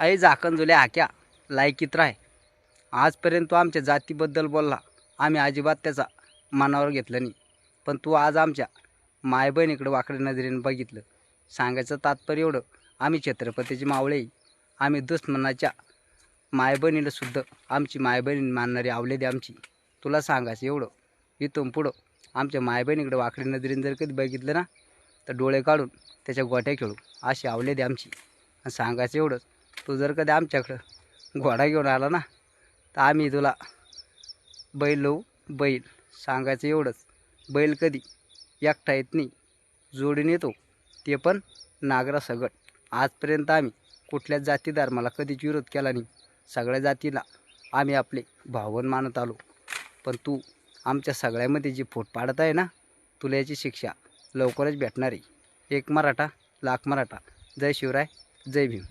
ऐ झाकण जुल्या हाक्या लायकीत राह. आजपर्यंत तू आमच्या जातीबद्दल बोलला, आम्ही अजिबात त्याचा मनावर घेतलं नाही. पण तू आज आमच्या मायबहिणीकडे वाकड्या नजरेने बघितलं. सांगायचं तात्पर्य एवढं, आम्ही छत्रपतीची मावळे, आम्ही दुश्मनाच्या मायबहिणीला सुद्धा आमची मायबहिणी मानणारी आवलेदी आमची. तुला सांगायचं एवढं, इथून पुढं आमच्या मायबहिणीकडे वाकड्या नजरेने जर कधी बघितलं ना, तर डोळे काढून त्याच्या गोट्या खेळू अशी आवलेदी आमची. आणि सांगायचं एवढंच, तू जर कधी आमच्याकडं घोडा घेऊन आला ना, तर आम्ही तुला बैल लावू. बैल सांगायचं एवढंच, बैल कधी एकटा येत नाही, जोडून येतो, ते पण नागरा सगट. आजपर्यंत आम्ही कुठल्याच जाती धर्माला कधीच विरोध केला नाही. सगळ्या जातीला आम्ही आपले भावन मानत आलो. पण तू आमच्या सगळ्यामध्ये जी फूट पाडत आहे ना, तुला याची शिक्षा लवकरच भेटणार आहे. एक मराठा लाख मराठा. जय शिवराय, जय भीम.